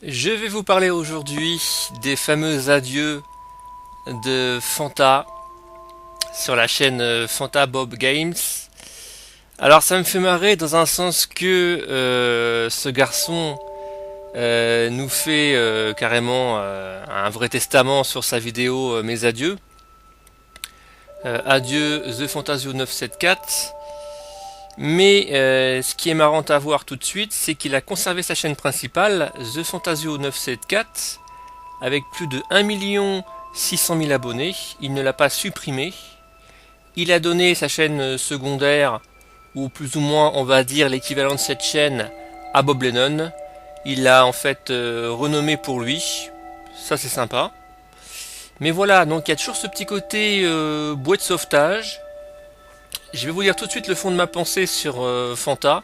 Je vais vous parler aujourd'hui des fameux adieux de Fanta sur la chaîne Fanta Bob Games. Alors ça me fait marrer dans un sens que ce garçon nous fait carrément un vrai testament sur sa vidéo Mes adieux. Adieu The Fantasio 974. Mais ce qui est marrant à voir tout de suite, c'est qu'il a conservé sa chaîne principale, The Fantasio 974, avec plus de 1 600 000 abonnés. Il ne l'a pas supprimé. Il a donné sa chaîne secondaire, ou plus ou moins on va dire l'équivalent de cette chaîne, à Bob Lennon. Il l'a en fait renommé pour lui. Ça c'est sympa. Mais voilà, donc il y a toujours ce petit côté boîte de sauvetage. Je vais vous dire tout de suite le fond de ma pensée sur Fanta,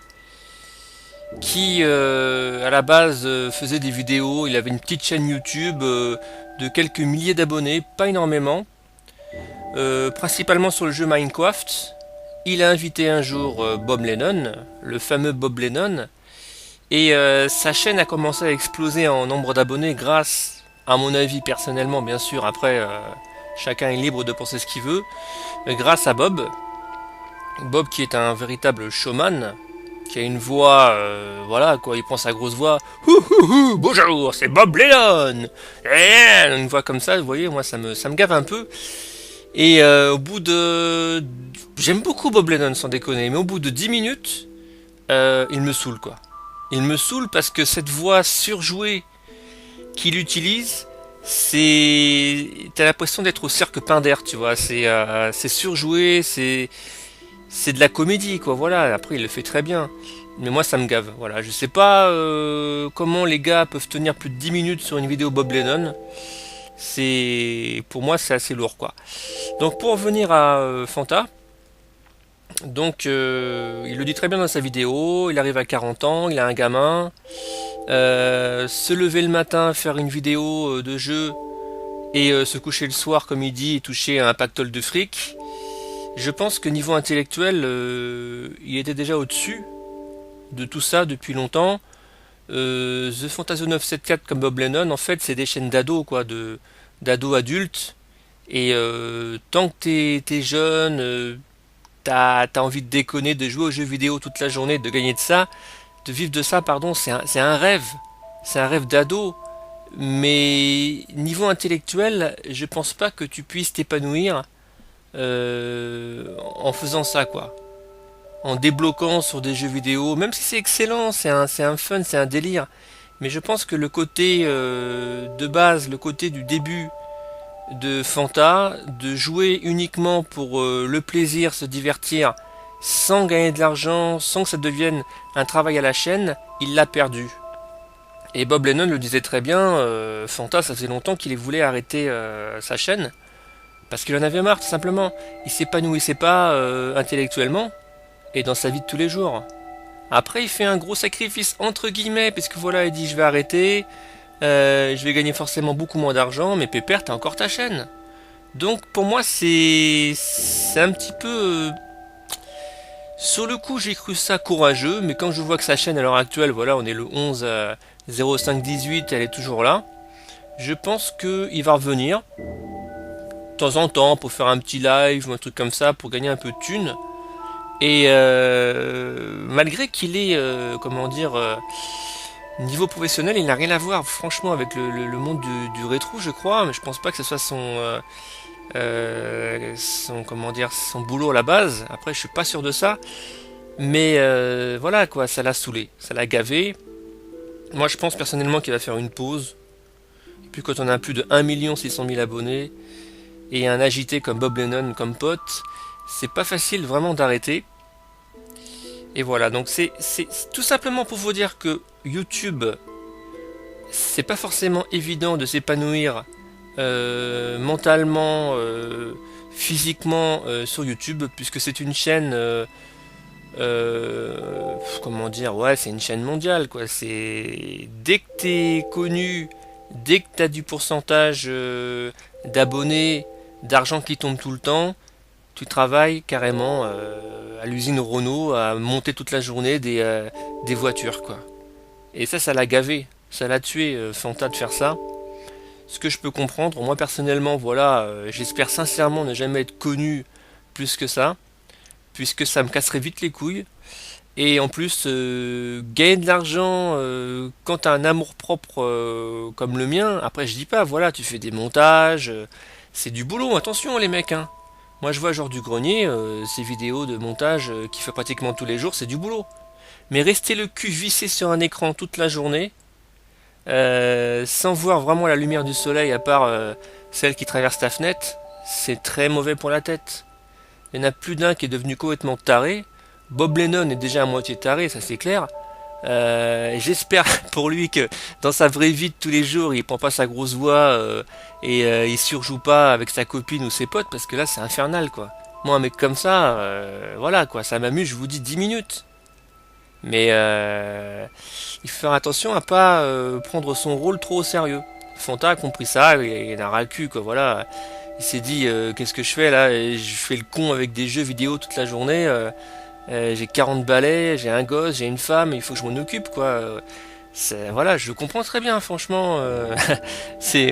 qui à la base faisait des vidéos. Il avait une petite chaîne YouTube de quelques milliers d'abonnés, pas énormément, principalement sur le jeu Minecraft. Il a invité un jour Bob Lennon, le fameux Bob Lennon, et sa chaîne a commencé à exploser en nombre d'abonnés grâce, à mon avis personnellement bien sûr, après chacun est libre de penser ce qu'il veut, grâce à Bob. Bob qui est un véritable showman, qui a une voix, voilà quoi, il prend sa grosse voix, bonjour, c'est Bob Lennon, une voix comme ça, vous voyez, moi ça me gave un peu. Et au bout de, j'aime beaucoup Bob Lennon sans déconner, mais au bout de 10 minutes, il me saoule quoi. Il me saoule parce que cette voix surjouée qu'il utilise, t'as l'impression d'être au cirque Pinder, tu vois, c'est surjoué, c'est de la comédie quoi, voilà. Après il le fait très bien, mais moi ça me gave, voilà. Je sais pas comment les gars peuvent tenir plus de 10 minutes sur une vidéo Bob Lennon. Pour moi c'est assez lourd quoi. Donc pour revenir à Fanta, donc il le dit très bien dans sa vidéo, il arrive à 40 ans, il a un gamin, se lever le matin, faire une vidéo de jeu et se coucher le soir comme il dit et toucher un pactole de fric. Je pense que niveau intellectuel, il était déjà au-dessus de tout ça depuis longtemps. The Fantasio 974 comme Bob Lennon, en fait, c'est des chaînes d'ados, quoi, d'ados adultes. Et tant que t'es jeune, t'as envie de déconner, de jouer aux jeux vidéo toute la journée, de gagner de ça, de vivre de ça, pardon, c'est un rêve. C'est un rêve d'ado. Mais niveau intellectuel, je pense pas que tu puisses t'épanouir en faisant ça quoi, en débloquant sur des jeux vidéo, même si c'est excellent, c'est un fun, c'est un délire, mais je pense que le côté de base, le côté du début de Fanta, de jouer uniquement pour le plaisir, se divertir, sans gagner de l'argent, sans que ça devienne un travail à la chaîne, il l'a perdu. Et Bob Lennon le disait très bien, Fanta ça faisait longtemps qu'il voulait arrêter sa chaîne, parce qu'il en avait marre, tout simplement. Il s'épanouissait pas intellectuellement et dans sa vie de tous les jours. Après, il fait un gros sacrifice entre guillemets, puisque voilà, il dit je vais arrêter, je vais gagner forcément beaucoup moins d'argent, mais pépère, t'as encore ta chaîne. Donc pour moi, c'est un petit peu sur le coup, j'ai cru ça courageux, mais quand je vois que sa chaîne à l'heure actuelle, voilà, on est le 11 0518, elle est toujours là. Je pense qu'il va revenir de temps en temps pour faire un petit live ou un truc comme ça pour gagner un peu de thunes. Et malgré qu'il est, comment dire, niveau professionnel, il n'a rien à voir franchement avec le monde du rétro, je crois. Mais je pense pas que ce soit son comment dire, son boulot à la base. Après, je suis pas sûr de ça. Mais voilà quoi, ça l'a saoulé, ça l'a gavé. Moi, je pense personnellement qu'il va faire une pause. Et puis quand on a plus de 1 600 000 abonnés et un agité comme Bob Lennon comme pote, c'est pas facile vraiment d'arrêter. Et voilà, donc c'est tout simplement pour vous dire que YouTube, c'est pas forcément évident de s'épanouir mentalement, physiquement sur YouTube, puisque c'est une chaîne, comment dire, ouais, c'est une chaîne mondiale, quoi. C'est dès que t'es connu, dès que t'as du pourcentage d'abonnés, d'argent qui tombe tout le temps, tu travailles carrément à l'usine Renault à monter toute la journée des voitures quoi. Et ça l'a gavé. Ça l'a tué, Fanta, de faire ça. Ce que je peux comprendre, moi personnellement, voilà, j'espère sincèrement ne jamais être connu plus que ça, puisque ça me casserait vite les couilles. Et en plus, gagner de l'argent quand t'as un amour-propre comme le mien, après je dis pas, voilà, tu fais des montages, c'est du boulot, attention les mecs, hein. Moi je vois genre du grenier, ces vidéos de montage qu'il fait pratiquement tous les jours, c'est du boulot. Mais rester le cul vissé sur un écran toute la journée, sans voir vraiment la lumière du soleil à part celle qui traverse ta fenêtre, c'est très mauvais pour la tête. Il y en a plus d'un qui est devenu complètement taré. Bob Lennon est déjà à moitié taré, ça c'est clair. J'espère pour lui que dans sa vraie vie de tous les jours, il prend pas sa grosse voix et il surjoue pas avec sa copine ou ses potes parce que là c'est infernal quoi. Moi un mec comme ça, voilà quoi, ça m'amuse, je vous dis 10 minutes. Mais il faut faire attention à pas prendre son rôle trop au sérieux. Fanta a compris ça, il en a ras le cul quoi, voilà. Il s'est dit qu'est-ce que je fais là? Je fais le con avec des jeux vidéo toute la journée. J'ai 40 balais, j'ai un gosse, j'ai une femme, il faut que je m'en occupe quoi. Voilà, je le comprends très bien, franchement.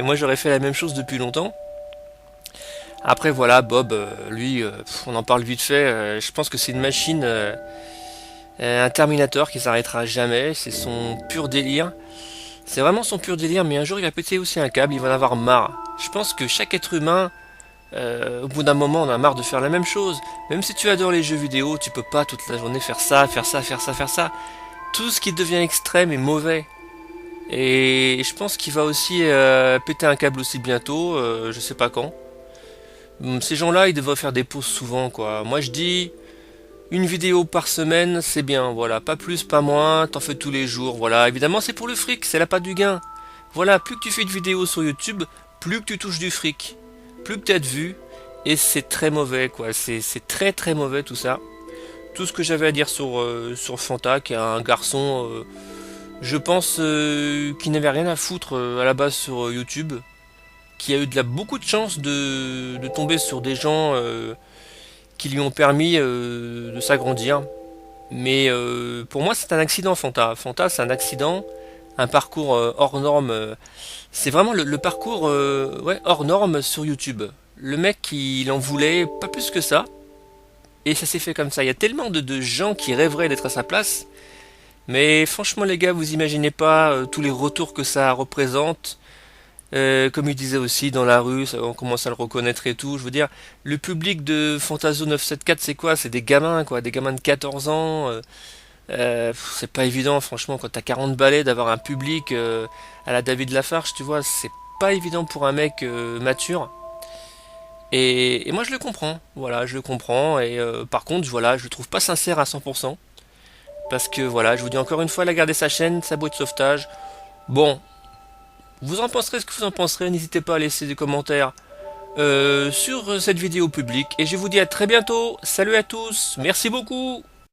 Moi j'aurais fait la même chose depuis longtemps. Après voilà, Bob, lui, on en parle vite fait. Je pense que c'est une machine, un Terminator qui s'arrêtera jamais. C'est son pur délire. C'est vraiment son pur délire, mais un jour il va péter aussi un câble, il va en avoir marre. Je pense que chaque être humain, au bout d'un moment, on a marre de faire la même chose. Même si tu adores les jeux vidéo, tu peux pas toute la journée faire ça, faire ça, faire ça, faire ça. Tout ce qui devient extrême est mauvais. Et je pense qu'il va aussi péter un câble aussi bientôt, je sais pas quand. Ces gens-là, ils devraient faire des pauses souvent, quoi. Moi, je dis, une vidéo par semaine, c'est bien, voilà. Pas plus, pas moins, t'en fais tous les jours, voilà. Évidemment, c'est pour le fric, c'est la patte du gain. Voilà, plus que tu fais de vidéos sur YouTube, plus que tu touches du fric. Plus que tu as de vues, et c'est très mauvais, quoi. C'est très très mauvais tout ça. Tout ce que j'avais à dire sur Fanta, qui est un garçon, je pense, qui n'avait rien à foutre à la base sur YouTube, qui a eu beaucoup de chance de tomber sur des gens qui lui ont permis de s'agrandir. Mais pour moi, c'est un accident, Fanta. Fanta, c'est un accident, un parcours hors norme. C'est vraiment le parcours ouais, hors norme sur YouTube. Le mec, il en voulait pas plus que ça. Et ça s'est fait comme ça. Il y a tellement de gens qui rêveraient d'être à sa place. Mais franchement, les gars, vous imaginez pas tous les retours que ça représente. Comme il disait aussi, dans la rue, on commence à le reconnaître et tout. Je veux dire, le public de Fantasio 974, c'est quoi? C'est des gamins, quoi. Des gamins de 14 ans. C'est pas évident, franchement, quand t'as 40 balais, d'avoir un public à la David Lafarge, tu vois. C'est pas évident pour un mec mature. Et moi, je le comprends. Voilà, je le comprends. Et par contre, voilà, je le trouve pas sincère à 100%. Parce que voilà, je vous dis encore une fois, elle a gardé sa chaîne, sa boîte de sauvetage. Bon, vous en penserez ce que vous en penserez, n'hésitez pas à laisser des commentaires sur cette vidéo publique. Et je vous dis à très bientôt, salut à tous, merci beaucoup.